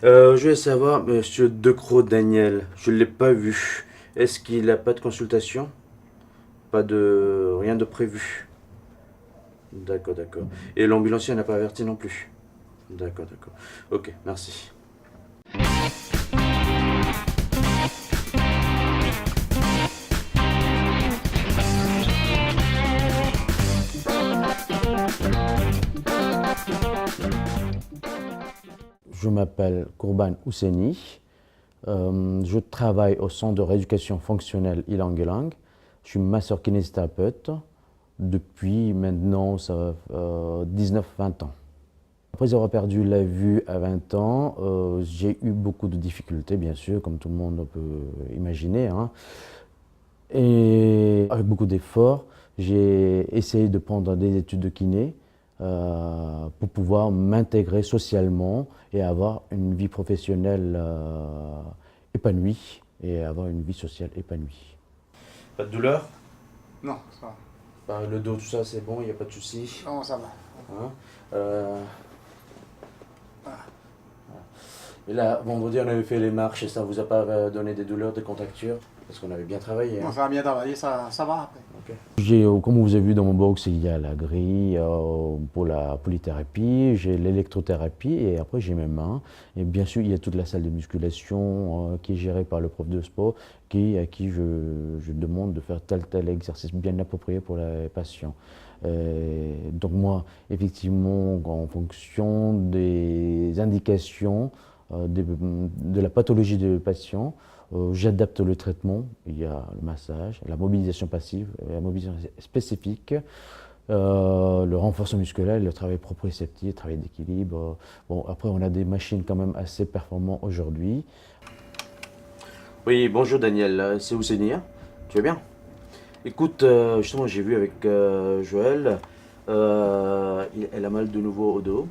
Je voulais savoir, Monsieur Decroix Daniel, je ne l'ai pas vu. Est-ce qu'il n'a pas de consultation? Pas de... Rien de prévu. D'accord, d'accord. Et l'ambulancier n'a pas averti non plus. D'accord, d'accord. Ok, merci. Je m'appelle Kourban Ousseni. Je travaille au centre de rééducation fonctionnelle Ilang Ilang. Je suis masseur kinésithérapeute depuis maintenant ça va 19-20 ans. Après avoir perdu la vue à 20 ans, j'ai eu beaucoup de difficultés, bien sûr, comme tout le monde peut imaginer, hein. Et avec beaucoup d'efforts, j'ai essayé de prendre des études de kiné pour pouvoir m'intégrer socialement et avoir une vie professionnelle épanouie et avoir une vie sociale épanouie. Pas de douleur? Non, ça va. Le dos, tout ça, c'est bon, il n'y a pas de souci. Non, ça va. Hein. Et là, vendredi, on avait fait les marches et ça vous a pas donné des douleurs, des contractures? Parce qu'on avait bien travaillé, Non, hein. ça va bien travailler, ça va après. Ok. Comme vous avez vu dans mon box, il y a la grille pour la polythérapie, j'ai l'électrothérapie et après j'ai mes mains. Et bien sûr, il y a toute la salle de musculation qui est gérée par le prof de sport à qui je demande de faire tel exercice bien approprié pour les patients. Donc moi, effectivement, en fonction des indications de la pathologie du patient, j'adapte le traitement. Il y a le massage, la mobilisation passive, la mobilisation spécifique, le renforcement musculaire, le travail proprioceptif, le travail d'équilibre. Bon, après, on a des machines quand même assez performantes aujourd'hui. Oui, bonjour Daniel, c'est Ousseni, hein. Tu vas bien? Écoute, justement, j'ai vu avec Joël, elle a mal de nouveau au dos.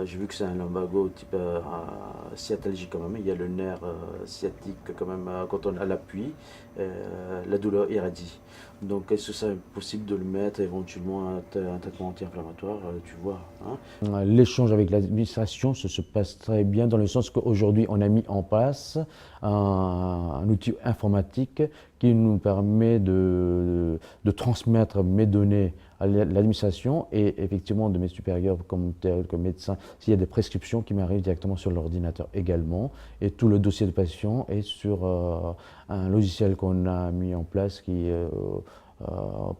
J'ai vu que c'est un lumbago type sciatalgique quand même. Il y a le nerf sciatique quand même quand on a l'appui. La douleur irradie. Donc est-ce que c'est possible de le mettre éventuellement un traitement anti-inflammatoire, tu vois, hein? L'échange avec l'administration se passe très bien dans le sens qu'aujourd'hui on a mis en place un outil informatique qui nous permet de transmettre mes données à l'administration et effectivement de mes supérieurs comme tel que médecin, s'il y a des prescriptions qui m'arrivent directement sur l'ordinateur également. Et tout le dossier de patient est sur un logiciel qu'on a mis en place qui est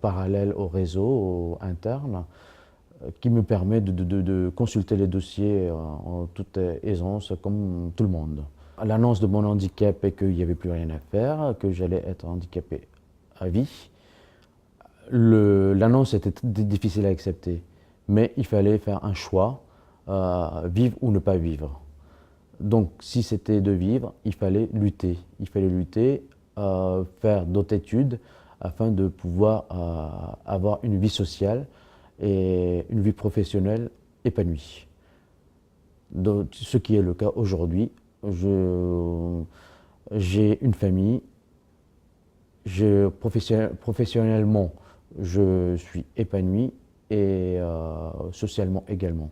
parallèle au réseau interne qui me permet de consulter les dossiers en toute aisance comme tout le monde. L'annonce de mon handicap est qu'il n'y avait plus rien à faire, que j'allais être handicapé à vie. L'annonce était difficile à accepter, mais il fallait faire un choix, vivre ou ne pas vivre. Donc si c'était de vivre, il fallait lutter. Il fallait lutter, faire d'autres études afin de pouvoir avoir une vie sociale et une vie professionnelle épanouie. Donc, ce qui est le cas aujourd'hui. J'ai une famille, professionnellement, je suis épanoui et socialement également.